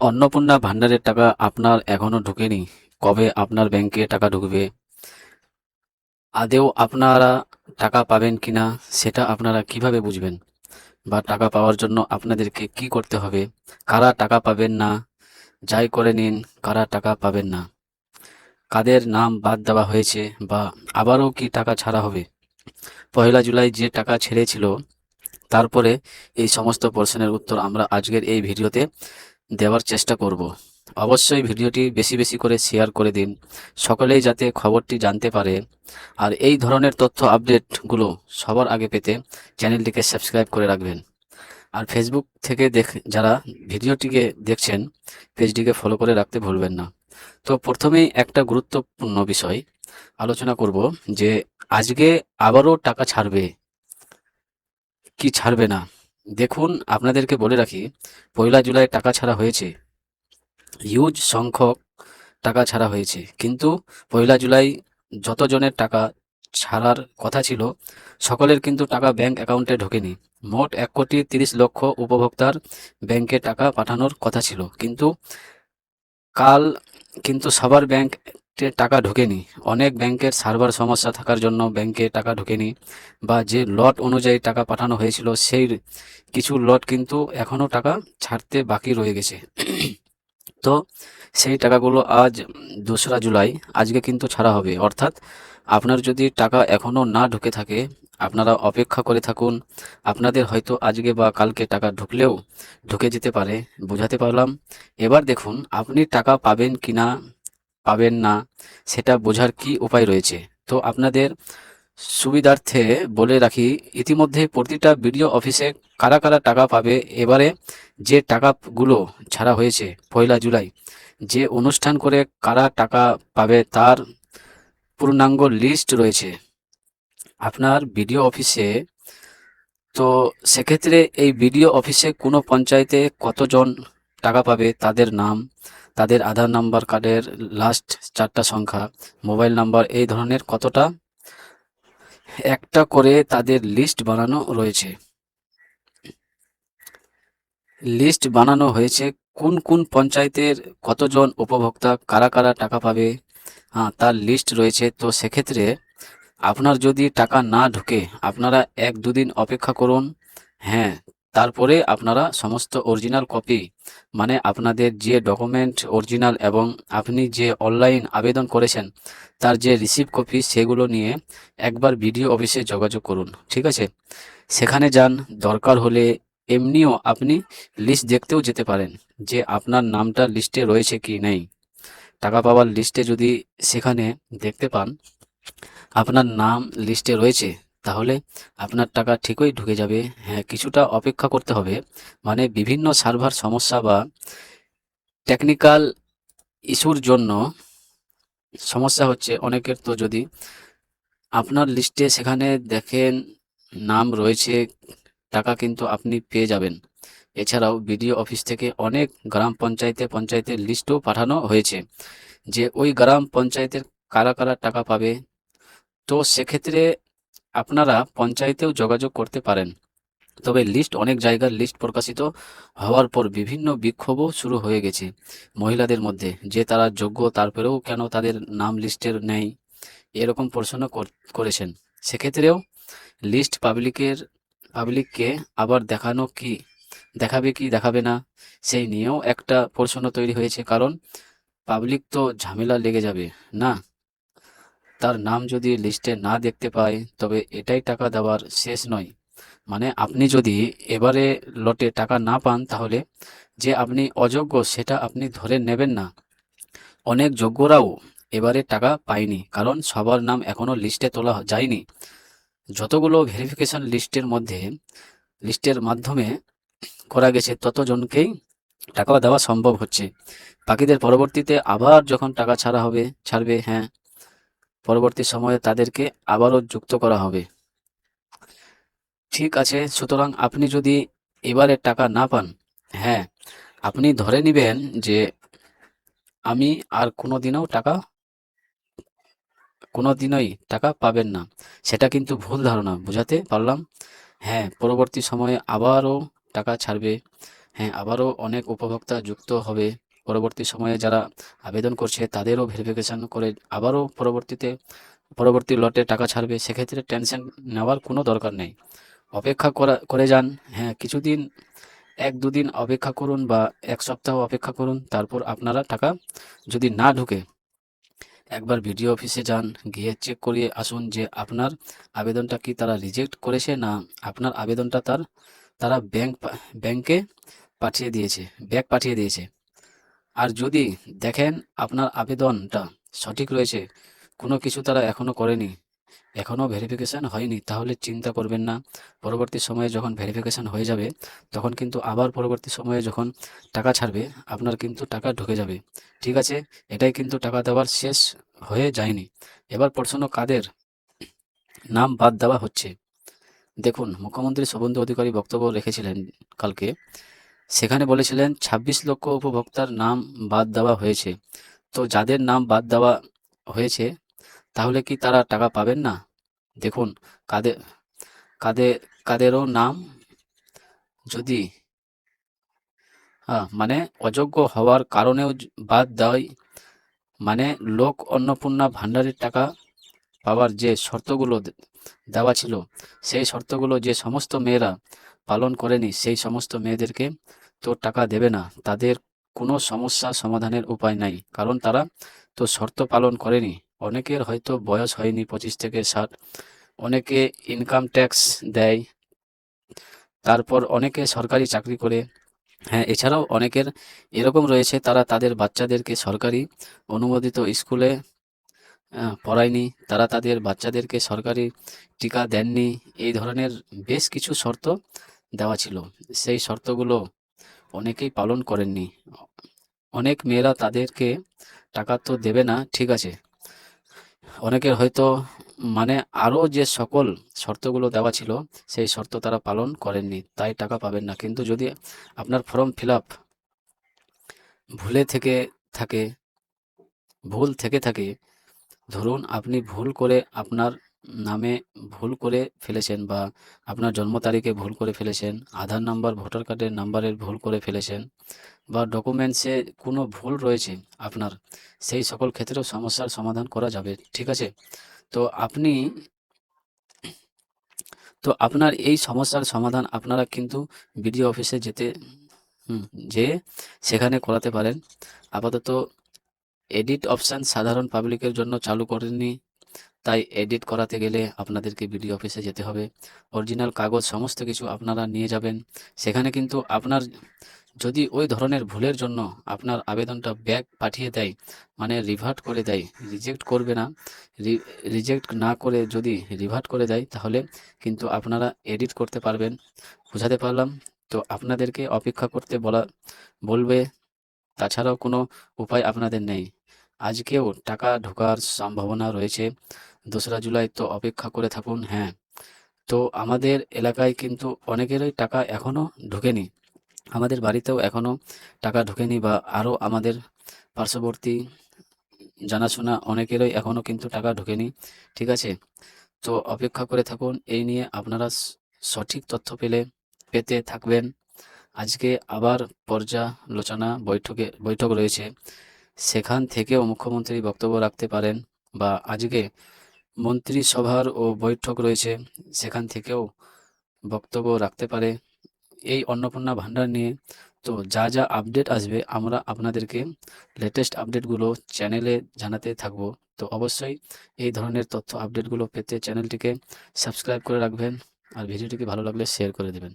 অন্নপূর্ণা ভান্ডারের টাকা আপনার এখনো ঢোকেনি। কবে আপনার ব্যাংকে টাকা ঢুকবে, আদেও আপনারা টাকা পাবেন কিনা সেটা আপনারা কিভাবে বুঝবেন? বা টাকা পাওয়ার জন্য আপনাদেরকে কি করতে হবে? কারা টাকা পাবেন না, যাই করে নিন, কারা টাকা পাবেন না, কাদের নাম বাদ দেওয়া হয়েছে, বা আবারও কি টাকা ছাড়া হবে? পহেলা জুলাই যে টাকা ছেড়েছিল, তারপরে এই সমস্ত প্রশ্নের উত্তর আমরা আজকের এই ভিডিওতে দেওয়ার চেষ্টা করব। অবশ্যই ভিডিওটি বেশি বেশি করে শেয়ার করে দিন, সকলেই যাতে খবরটি জানতে পারে। আর এই ধরনের তথ্য আপডেটগুলো সবার আগে পেতে চ্যানেলটিকে সাবস্ক্রাইব করে রাখবেন। আর ফেসবুক থেকে যারা ভিডিওটিকে দেখছেন, পেজটিকে ফলো করে রাখতে ভুলবেন না। তো প্রথমেই একটা গুরুত্বপূর্ণ বিষয় আলোচনা করব, যে আজকে আবারও টাকা ছাড়বে কি ছাড়বে না। দেখুন, আপনাদেরকে বলে রাখি, পয়লা জুলাই টাকা ছাড়া হয়েছে, হিউজ সংখ্যক টাকা ছাড়া হয়েছে, কিন্তু পয়লা জুলাই যতজনের টাকা ছাড়ার কথা ছিল, সকলের কিন্তু টাকা ব্যাংক অ্যাকাউন্টে ঢোকেনি। মোট 1,30,00,000 উপভোক্তার ব্যাংকে টাকা পাঠানোর কথা ছিল, কিন্তু কাল কিন্তু সবার ব্যাংকে টাকা ঢোকেনি। অনেক ব্যাংকের সার্ভার সমস্যা থাকার জন্য ব্যাংকে টাকা ঢোকেনি, বা যে লট অনুযায়ী টাকা পাঠানো হয়েছিল সেই কিছু লট কিন্তু এখনও টাকা ছাড়তে বাকি রয়ে গেছে। তো সেই টাকাগুলো আজ 2রা জুলাই আজকে কিন্তু ছাড়া হবে। অর্থাৎ আপনার যদি টাকা এখনও না ঢুকে থাকে, আপনারা অপেক্ষা করে থাকুন। আপনাদের হয়তো আজকে বা কালকে টাকা ঢুকলেও ঢুকে যেতে পারে। বোঝাতে পারলাম? এবার দেখুন, আপনি টাকা পাবেন কি না পাবেন না সেটা বোঝার কি উপায় রয়েছে। তো আপনাদের সুবিধার্থে বলে রাখি, ইতিমধ্যে প্রতিটা বিডিও অফিসে কারা কারা টাকা পাবে, এবারে যে টাকাগুলো ছাড়া হয়েছে পয়লা জুলাই, যে অনুষ্ঠান করে কারা টাকা পাবে তার পূর্ণাঙ্গ লিস্ট রয়েছে আপনার বিডিও অফিসে। তো সেক্ষেত্রে এই বিডিও অফিসে কোনো পঞ্চায়েতে কতজন টাকা পাবে, তাদের নাম, তাদের আধার নাম্বার কার্ডের লাস্ট 4টা সংখ্যা, মোবাইল নাম্বার, এই ধরনের কতটা একটা করে তাদের লিস্ট বানানো রয়েছে। লিস্ট বানানো হয়েছে কোন কোন পঞ্চায়েতের কতজন উপভোক্তা কারা কারা টাকা পাবে, তার লিস্ট রয়েছে। তো সেক্ষেত্রে আপনার যদি টাকা না ঢুকে, আপনারা 1-2 দিন অপেক্ষা করুন। হ্যাঁ, তারপরে আপনারা সমস্ত অরিজিনাল কপি, মানে আপনাদের যে ডকুমেন্ট অরিজিনাল এবং আপনি যে অনলাইন আবেদন করেছেন তার যে রিসিভ কপি, সেগুলো নিয়ে একবার বিডিও অফিসে যোগাযোগ করুন। ঠিক আছে? সেখানে যান, দরকার হলে এমনিও আপনি লিস্ট দেখতেও যেতে পারেন, যে আপনার নামটা লিস্টে রয়েছে কি নেই। টাকা পাওয়ার লিস্টে যদি সেখানে দেখতে পান আপনার নাম লিস্টে রয়েছে, তাহলে আপনার টাকা ঠিকই ঢুকে যাবে। হ্যাঁ, কিছুটা অপেক্ষা করতে হবে, মানে বিভিন্ন সার্ভার সমস্যা বা টেকনিক্যাল ইস্যুর জন্য সমস্যা হচ্ছে অনেকের। তো যদি আপনার লিস্টে সেখানে দেখেন নাম রয়েছে, টাকা কিন্তু আপনি পেয়ে যাবেন। এছাড়াও বিডিও অফিস থেকে অনেক গ্রাম পঞ্চায়েতের লিস্টও পাঠানো হয়েছে, যে ওই গ্রাম পঞ্চায়েতের কারা কারা টাকা পাবে। তো সেক্ষেত্রে আপনারা পঞ্চায়েতেও যোগাযোগ করতে পারেন। তবে লিস্ট, অনেক জায়গার লিস্ট প্রকাশিত হওয়ার পর বিভিন্ন বিক্ষোভও শুরু হয়ে গেছে মহিলাদের মধ্যে, যে তারা যোগ্য তারপরেও কেন তাদের নাম লিস্টের নেই, এরকম প্রশ্ন করেছেন। সেক্ষেত্রেও লিস্ট পাবলিককে আবার দেখাবে কি দেখাবে না, সেই নিয়েও একটা প্রশ্ন তৈরি হয়েছে। কারণ পাবলিক তো ঝামেলা লেগে যাবে না, তার নাম যদি লিস্টে না দেখতে পায়, তবে এটাই টাকা দেওয়ার শেষ নয়। মানে আপনি যদি এবারে লটে টাকা না পান, তাহলে যে আপনি অযোগ্য সেটা আপনি ধরে নেবেন না। অনেক যোগ্যরাও এবারে টাকা পায়নি, কারণ সবার নাম এখনো লিস্টে তোলা যায়নি। যতগুলো ভেরিফিকেশন লিস্টের মাধ্যমে করা গেছে, ততজনকেই টাকা দেওয়া সম্ভব হচ্ছে। বাকিদের পরবর্তীতে আবার যখন টাকা ছাড়বে, হ্যাঁ, পরবর্তী সময়ে তাদেরকে আবারও যুক্ত করা হবে। ঠিক আছে, সুতরাং আপনি যদি এবারে টাকা না পান, হ্যাঁ, আপনি ধরে নিবেন যে আমি আর কোনোদিনই টাকা পাবেন না। সেটা কিন্তু ভুল ধারণা, বুঝাতে পারলাম? হ্যাঁ, পরবর্তী সময়ে আবারও টাকা ছাড়বে। হ্যাঁ, আবারও অনেক উপভোক্তা যুক্ত হবে। পরবর্তী সময়ে যারা আবেদন করছে তাদেরও ভেরিফিকেশন করে আবারও পরবর্তী লটে টাকা ছাড়বে। সেক্ষেত্রে টেনশন নেওয়ার কোনো দরকার নেই। অপেক্ষা করে যান। হ্যাঁ, কিছুদিন 1-2 দিন অপেক্ষা করুন বা 1 সপ্তাহ অপেক্ষা করুন। তারপর আপনারা টাকা যদি না ঢোকে, একবার বিডিও অফিসে যান, গিয়ে চেক করিয়ে আসুন যে আপনার আবেদনটা কি তারা রিজেক্ট করেছে, না আপনার আবেদনটা তারা ব্যাংকে ব্যাক পাঠিয়ে দিয়েছে। আর যদি দেখেন আপনার আবেদনটা সঠিক রয়েছে, কোনো কিছু তারা এখনো করেনি, এখনও ভেরিফিকেশান হয়নি, তাহলে চিন্তা করবেন না। পরবর্তী সময়ে যখন ভেরিফিকেশান হয়ে যাবে, তখন কিন্তু আবার পরবর্তী সময়ে যখন টাকা ছাড়বে, আপনার কিন্তু টাকা ঢুকে যাবে। ঠিক আছে? এটাই কিন্তু টাকা দেওয়ার শেষ হয়ে যায়নি। এবার প্রশ্ন, কাদের নাম বাদ দেওয়া হচ্ছে? দেখুন, মুখ্যমন্ত্রী শুভেন্দু অধিকারী বক্তব্য রেখেছিলেন কালকে। সেখানে বলেছিলেন 26 লক্ষ উপভোক্তার নাম বাদ দেওয়া হয়েছে। তো যাদের নাম বাদ দেওয়া হয়েছে, তাহলে কি তারা টাকা পাবেন না? দেখুন, কাদের কাদের কাদেরও নাম যদি মানে অযোগ্য হওয়ার কারণেও বাদ দেয়, মানে লোক অন্নপূর্ণা ভাণ্ডারের টাকা পাওয়ার যে শর্তগুলো দেওয়া ছিল, সেই শর্তগুলো যে সমস্ত মেয়েরা পালন করেনি, সেই সমস্ত মেয়েদেরকে তো টাকা দেবে না। তাদের কোনো সমস্যা সমাধানের উপায় নাই, কারণ তারা তো শর্ত পালন করেনি। অনেকের হয়তো বয়স হয়নি 25 থেকে 60, অনেকে ইনকাম ট্যাক্স দেয়, তারপর অনেকে সরকারি চাকরি করে। হ্যাঁ, এছাড়াও অনেকের এরকম রয়েছে, তারা তাদের বাচ্চাদেরকে সরকারি অনুমোদিত স্কুলে পড়ায়নি, তারা তাদের বাচ্চাদেরকে সরকারি টিকা দেননি। এই ধরনের বেশ কিছু শর্ত দেওয়া ছিল। সেই শর্তগুলো অনেকেই পালন করেননি। অনেক মেয়েরা তাদেরকে টাকা তো দেবে না, ঠিক আছে। অনেকের হয়তো মানে আরও যে সকল শর্তগুলো দেওয়া ছিল, সেই শর্ত তারা পালন করেননি, তাই টাকা পাবেন না। কিন্তু যদি আপনার ফর্ম ফিল আপ ভুলে থেকে থাকে ভুল থেকে থাকে, ধরুন আপনি ভুল করে আপনার নামে ভুল করে ফেলেছেন, বা আপনার জন্ম তারিখে ভুল করে ফেলেছেন, আধার নাম্বার ভোটার কার্ডের নাম্বারের ভুল করে ফেলেছেন, বা ডকুমেন্টসে কোনো ভুল রয়েছে আপনার, সেই সকল ক্ষেত্রেও সমস্যার সমাধান করা যাবে, ঠিক আছে। তো আপনি তো আপনার এই সমস্যার সমাধান আপনারা কিন্তু বিডিও অফিসে হুম, যেয়ে সেখানে করাতে পারেন। আপাতত এডিট অপশান সাধারণ পাবলিকের জন্য চালু করেননি, তাই এডিট করাতে গেলে আপনাদেরকে বিডিও অফিসে যেতে হবে। অরিজিনাল কাগজ সমস্ত কিছু আপনারা নিয়ে যাবেন। সেখানে কিন্তু আপনার যদি ওই ধরনের ভুলের জন্য আপনার আবেদনটা ব্যাক পাঠিয়ে দেয়, মানে রিভার্ট করে দেয়, রিজেক্ট করবে না, রিজেক্ট না করে যদি রিভার্ট করে দেয়, তাহলে কিন্তু আপনারা এডিট করতে পারবেন। বুঝাতে পারলাম? তো আপনাদেরকে অপেক্ষা করতে বলবে, তাছাড়াও কোনো উপায় আপনাদের নেই। আজকেও টাকা ঢোকার সম্ভাবনা রয়েছে। 2রা জুলাই, তো অপেক্ষা করে থাকুন। হ্যাঁ, তো আমাদের এলাকায় কিন্তু অনেকেরই টাকা এখনও ঢোকেনি। আমাদের বাড়িতেও এখনও টাকা ঢোকেনি, বা আরও আমাদের পার্শ্ববর্তী জানাশোনা অনেকেরই এখনও কিন্তু টাকা ঢোকেনি, ঠিক আছে। তো অপেক্ষা করে থাকুন। এই নিয়ে আপনারা সঠিক তথ্য পেতে থাকবেন। আজকে আবার পর্যালোচনা বৈঠক রয়েছে, সেখান থেকেও মুখ্যমন্ত্রী বক্তব্য রাখতে পারেন, বা আজকে মন্ত্রিসভার বৈঠক রয়েছে, সেখান থেকেও বক্তব্য রাখতে পারে এই অন্নপূর্ণা ভাণ্ডার নিয়ে। তো যা আপডেট আসবে, আমরা আপনাদেরকে লেটেস্ট আপডেটগুলো চ্যানেলে জানাতে থাকব। তো অবশ্যই এই ধরনের তথ্য আপডেটগুলো পেতে চ্যানেলটিকে সাবস্ক্রাইব করে রাখবেন, আর ভিডিওটিকে ভালো লাগলে শেয়ার করে দেবেন।